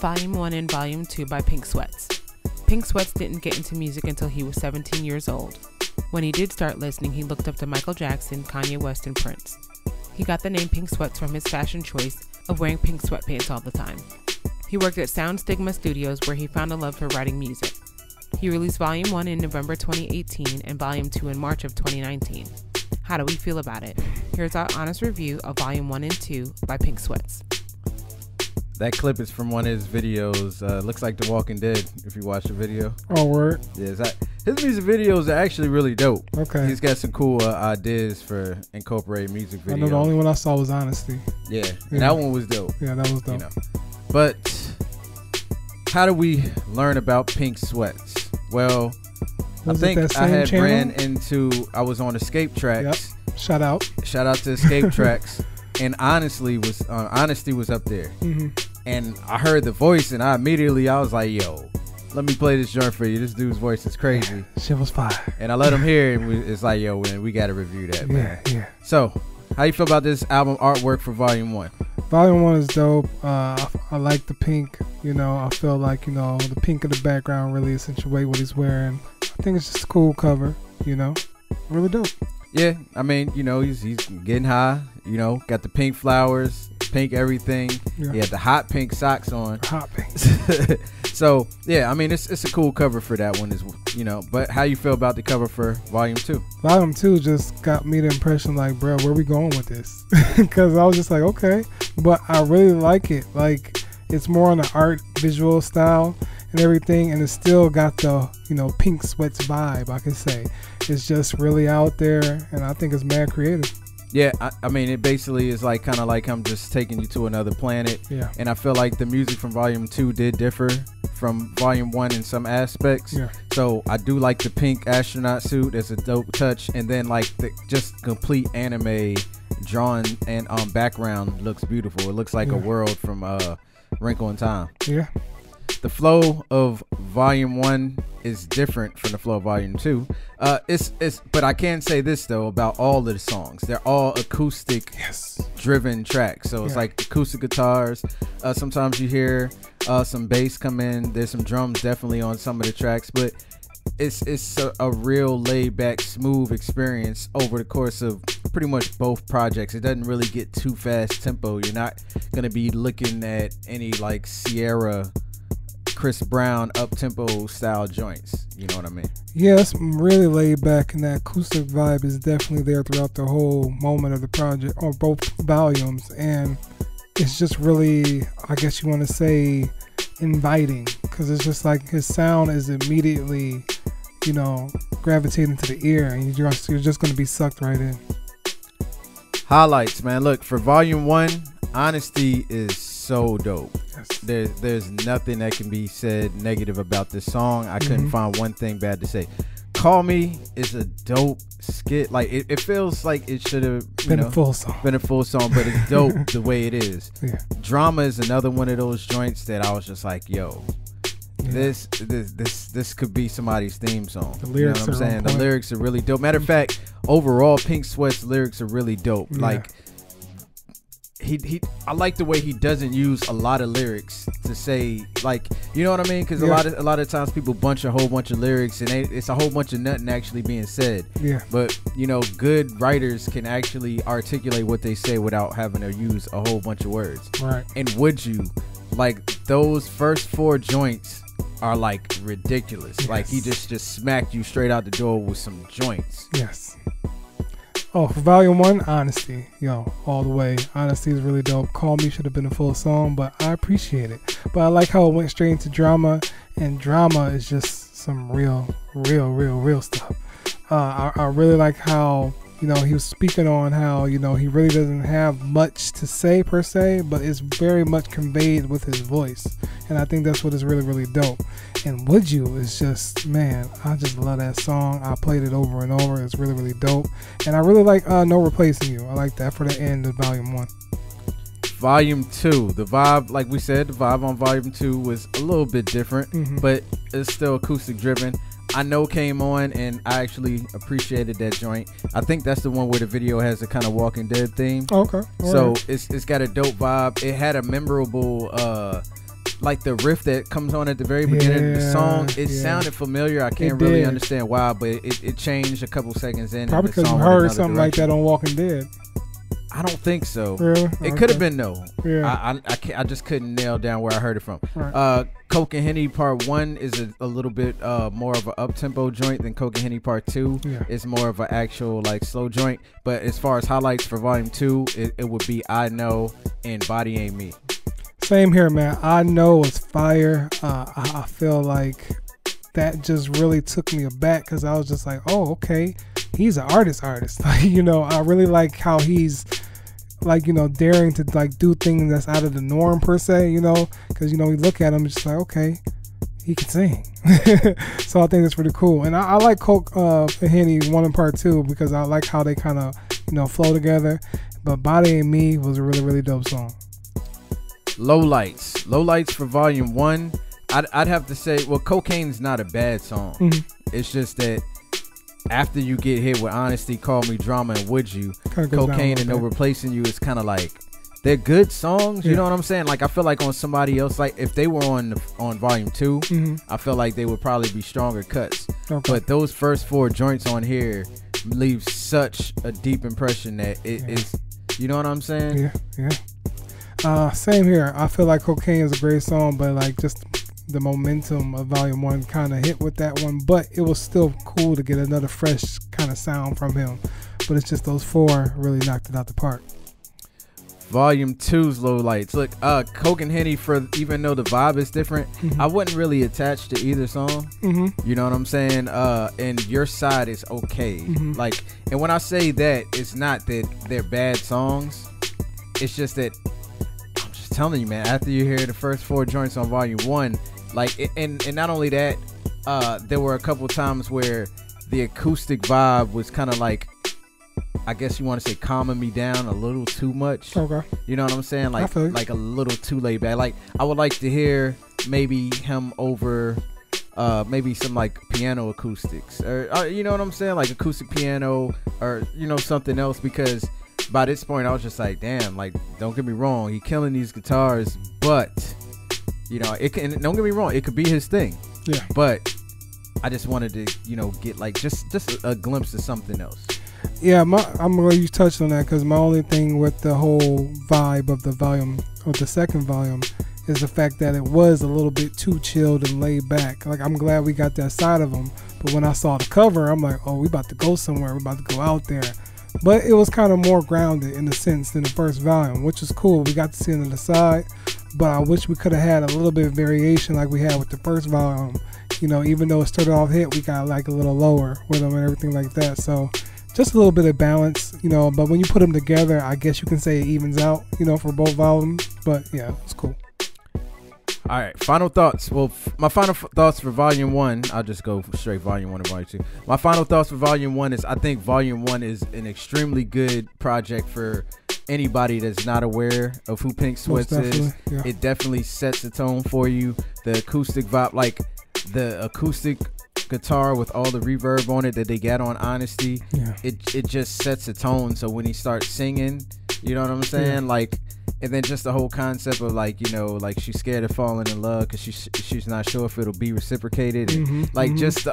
Volume 1 and Volume 2 by Pink Sweats. Pink Sweats didn't get into music until he was 17 years old. When he did start listening, he looked up to Michael Jackson, Kanye West, and Prince. He got the name Pink Sweats from his fashion choice of wearing pink sweatpants all the time. He worked at Sound Stigma Studios, where he found a love for writing music. He released Volume 1 in November 2018 and Volume 2 in March of 2019. How do we feel about it? Here's our honest review of Volume 1 and 2 by Pink Sweats. That clip is from one of his videos. Looks like The Walking Dead, if you watch the video. Oh, word. Yeah, his music videos are actually really dope. Okay. He's got some cool ideas for incorporating music videos. I know the only one I saw was Honesty. Yeah, and that one was dope. Yeah, that was dope. You know. But how do we learn about Pink Sweats? Well, I think I had ran into, I was on Escape Tracks. Yep. Shout out to Escape Tracks. And Honesty was up there. Mm-hmm. And I heard the voice, and I was like, yo, let me play this joint for you. This dude's voice is crazy. Shit was fire. And I let him hear it, and it's like, yo, man, we got to review that, man. Yeah. So, how you feel about this album artwork for Volume 1? Volume 1 is dope. I like the pink. You know, I feel like, you know, the pink in the background really accentuate what he's wearing. I think it's just a cool cover, you know. Really dope. Yeah, I mean, you know, he's getting high. You know, got the pink flowers, pink everything. Yeah. He had the hot pink socks on. Hot pink. So, yeah, I mean, it's a cool cover for that one, you know. But how you feel about the cover for Volume 2? Volume 2 just got me the impression like, bro, where we going with this? Because I was just like, okay. But I really like it. Like, it's more on the art visual style and everything. And it's still got the, you know, Pink Sweats vibe, I can say. It's just really out there. And I think it's mad creative. Yeah, I mean, it basically is like kind of like I'm just taking you to another planet. Yeah. And I feel like the music from Volume 2 did differ from Volume 1 in some aspects. Yeah. So I do like the pink astronaut suit as a dope touch. And then like the just complete anime drawn and background looks beautiful. It looks like a world from Wrinkle in Time. Yeah. The flow of Volume 1 is different from the flow of Volume 2. But I can say this though about all of the songs. They're all acoustic driven tracks. So it's like acoustic guitars. Sometimes you hear some bass come in. There's some drums definitely on some of the tracks, but it's a real laid back, smooth experience over the course of pretty much both projects. It doesn't really get too fast tempo. You're not gonna be looking at any like Sierra, Chris Brown up-tempo style joints. You know what I mean? Yeah, it's really laid back, and that acoustic vibe is definitely there throughout the whole moment of the project, or both volumes. And it's just really, I guess you want to say, inviting, because it's just like his sound is immediately, you know, gravitating to the ear, and you're just going to be sucked right in. Highlights, man. Look, for Volume 1, Honesty is so dope. Yes. There's nothing that can be said negative about this song. I couldn't find one thing bad to say. Call Me is a dope skit. Like it feels like it should have been a full song, but it's dope the way it is. Yeah. Drama is another one of those joints that I was just like, yo, this could be somebody's theme song. The lyrics, you know what I'm saying? The lyrics are really dope. Matter of fact, overall, Pink Sweat's lyrics are really dope. Yeah. Like I like the way he doesn't use a lot of lyrics to say, like, you know what I mean? Because a lot of times people bunch a whole bunch of lyrics and it's a whole bunch of nothing actually being said. Yeah. But you know, good writers can actually articulate what they say without having to use a whole bunch of words. Right. And would you, like, those first 4 joints are like ridiculous. Yes. Like he just smacked you straight out the door with some joints. Yes. Oh, for Volume 1, Honesty. Yo, all the way. Honesty is really dope. Call Me should have been a full song, but I appreciate it. But I like how it went straight into drama, and drama is just some real stuff. I really like how, you know, he was speaking on how, you know, he really doesn't have much to say per se, but it's very much conveyed with his voice. And I think that's what is really dope. And Would You is just, man, I just love that song. I played it over and over. It's really dope. And I really like No Replacing You. I like that for the end of Volume 1. Volume 2, the vibe, like we said, the vibe on Volume 2 was a little bit different, but it's still acoustic driven. I Know came on, and I actually appreciated that joint. I think that's the one where the video has a kind of Walking Dead theme. Okay. So it's got a dope vibe. It had a memorable like the riff that comes on at the very beginning of the song, it sounded familiar. I can't really understand why, but it changed a couple seconds in. Probably because you heard something like that on Walking Dead. I don't think so. Really? It could have been though. Yeah. I just couldn't nail down where I heard it from. Right. Coke and Henny Part 1 is a little bit more of an up-tempo joint than Coke and Henny Part 2. Yeah. It's more of an actual like slow joint. But as far as highlights for Volume 2, it would be I Know and Body Ain't Me. Same here, man. I Know it's fire. I feel like that just really took me aback because I was just like, oh, okay. He's an artist. Like, you know, I really like how he's like, you know, daring to like do things that's out of the norm per se, you know, because, you know, we look at him just like, okay, he can sing. So I think it's really cool. And I like Coke and Henny 1 and Part 2 because I like how they kind of, you know, flow together. But Body Ain't Me was a really, really dope song. Lowlights for Volume 1. I'd have to say, well, Cocaine's not a bad song. Mm-hmm. It's just that after you get hit with Honesty, Call Me Drama, and Would You, Cocaine and No Replacing You is kind of like, they're good songs. You know what I'm saying? Like, I feel like on somebody else, like if they were on Volume 2, I feel like they would probably be stronger cuts. But those first 4 joints on here leave such a deep impression that it is, you know what I'm saying? Same here. I feel like Cocaine is a great song, but like just the momentum of Volume 1 kind of hit with that one, but it was still cool to get another fresh kind of sound from him. But it's just those 4 really knocked it out the park. Volume 2's lowlights. Look, Coke and Henny, for even though the vibe is different, I wasn't really attached to either song. You know what I'm saying? And Your Side is okay. Like, and when I say that, it's not that they're bad songs. It's just that I'm just telling you, man. After you hear the first 4 joints on Volume 1, like, and not only that, there were a couple times where the acoustic vibe was kind of like, I guess you want to say calming me down a little too much. Okay. You know what I'm saying? Like a little too laid back. Like, I would like to hear maybe him over maybe some like piano acoustics or you know what I'm saying? Like acoustic piano or, you know, something else, because by this point I was just like, damn, like, don't get me wrong, he killing these guitars, but you know, it can, don't get me wrong, it could be his thing. Yeah. But I just wanted to, you know, get like just a glimpse of something else. Yeah, I'm glad you touched on that, because my only thing with the whole vibe of the second volume is the fact that it was a little bit too chilled and laid back. Like, I'm glad we got that side of him, but when I saw the cover, I'm like, oh, we about to go somewhere, we about to go out there. But it was kind of more grounded in a sense than the first volume, which is cool. We got to see it on the side, but I wish we could have had a little bit of variation like we had with the first volume. You know, even though it started off hit, we got like a little lower with them and everything like that. So just a little bit of balance, you know, but when you put them together, I guess you can say it evens out, you know, for both volumes. But yeah, it's cool. All right, final thoughts. Well, my final thoughts for Volume 1, I'll just go straight Volume 1 and Volume 2. My final thoughts for Volume 1 is I think Volume 1 is an extremely good project for anybody that's not aware of who Pink Sweats is. Yeah. It definitely sets the tone for you. The acoustic vibe, like the acoustic guitar with all the reverb on it that they got on Honesty, it just sets a tone. So when he starts singing, you know what I'm saying? Like, and then just the whole concept of like, you know, like she's scared of falling in love because she's not sure if it'll be reciprocated. And like just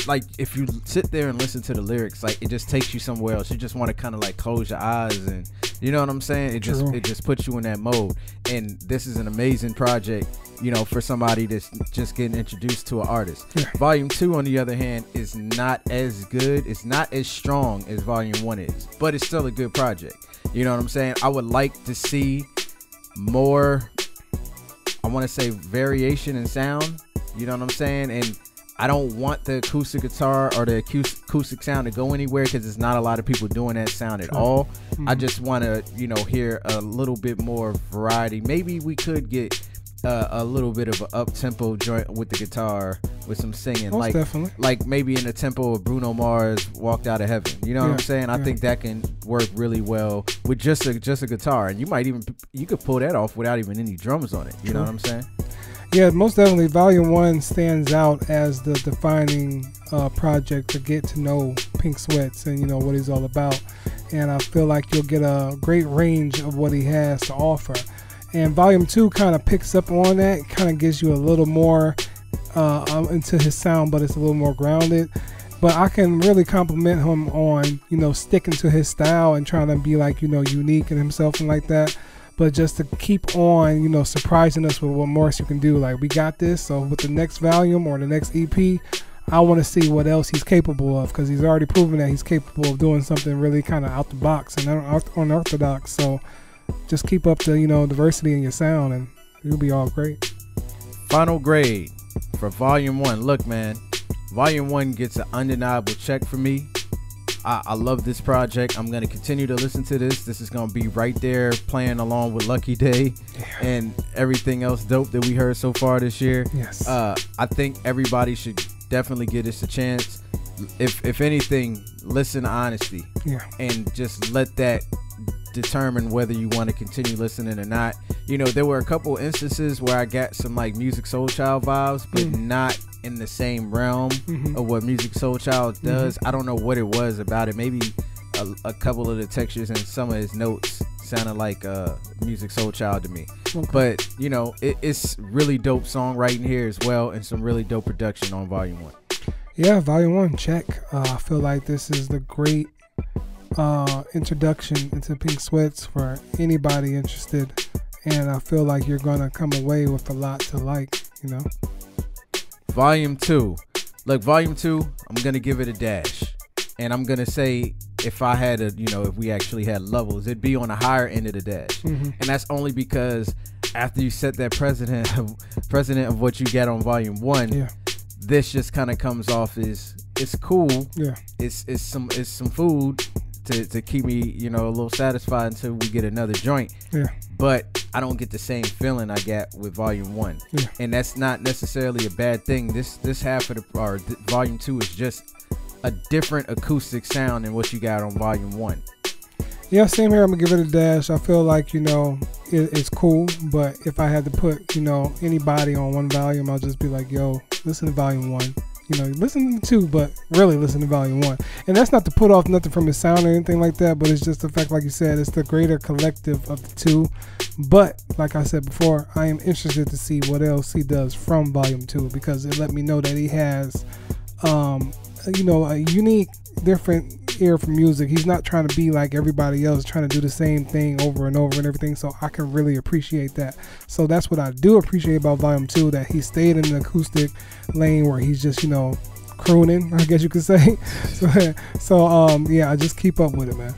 like if you sit there and listen to the lyrics, like it just takes you somewhere else. You just want to kind of like close your eyes, and you know what I'm saying? It just puts you in that mode. And this is an amazing project, you know, for somebody that's just getting introduced to an artist. Volume 2, on the other hand, is not as good. It's not as strong as Volume 1 is, but it's still a good project. You know what I'm saying? I would like to see more, I want to say, variation in sound. You know what I'm saying? And I don't want the acoustic guitar or the acoustic sound to go anywhere, because there's not a lot of people doing that sound at all. I just want to, you know, hear a little bit more variety. Maybe we could get a little bit of an up-tempo joint with the guitar with some singing. Most definitely. Like maybe in the tempo of Bruno Mars' Walked Out of Heaven. You know what I'm saying? I think that can work really well with just a guitar, and you could pull that off without even any drums on it. You know what I'm saying? Yeah, most definitely. Volume 1 stands out as the defining project to get to know Pink Sweats and, you know, what he's all about. And I feel like you'll get a great range of what he has to offer. And Volume 2 kind of picks up on that, kind of gives you a little more into his sound, but it's a little more grounded. But I can really compliment him on, you know, sticking to his style and trying to be like, you know, unique in himself and like that. But just to keep on, you know, surprising us with what more you can do. Like, we got this. So with the next volume or the next EP, I want to see what else he's capable of, because he's already proven that he's capable of doing something really kind of out the box and unorthodox. So just keep up the, you know, diversity in your sound, and you'll be all great. Final grade for Volume 1. Look, man, Volume 1 gets an undeniable check for me. I love this project. I'm going to continue to listen to this. This is going to be right there playing along with Lucky Day and everything else dope that we heard so far this year. Yes. I think everybody should definitely give this a chance. If anything, listen to Honesty. Yeah. And just let that determine whether you want to continue listening or not. You know, there were a couple instances where I got some like Music Soul Child vibes, but not in the same realm of what Music Soul Child does. I don't know what it was about it. Maybe a couple of the textures and some of his notes sounded like Music Soul Child to me. But you know, it's really dope songwriting here as well, and some really dope production on Volume 1. Yeah, Volume 1, check. I feel like this is the great introduction into Pink Sweats for anybody interested, and I feel like you're gonna come away with a lot to like, you know. Volume 2. Look, Volume 2, I'm gonna give it a dash, and I'm gonna say, if I had a, you know, if we actually had levels, it'd be on the higher end of the dash. And that's only because after you set that precedent of what you get on Volume 1, this just kind of comes off as, it's cool. Yeah. It's some food to keep me, you know, a little satisfied until we get another joint. Yeah. But I don't get the same feeling I got with Volume 1. Yeah. And that's not necessarily a bad thing. This half of Volume 2 is just a different acoustic sound than what you got on Volume 1. Yeah, same here. I'm gonna give it a dash. I feel like, you know, it's cool, but if I had to put, you know, anybody on one volume, I'll just be like, yo, listen to Volume 1. You know, listen to 2, but really listen to Volume 1. And that's not to put off nothing from his sound or anything like that, but it's just the fact, like you said, it's the greater collective of the two. But like I said before, I am interested to see what else he does from Volume 2, because it let me know that he has, you know, a unique, different ear for music. He's not trying to be like everybody else, trying to do the same thing over and over and everything. So I can really appreciate that. So that's what I do appreciate about Volume 2, that he stayed in the acoustic lane where he's just, you know, crooning, I guess you could say. So yeah, I just keep up with it, man.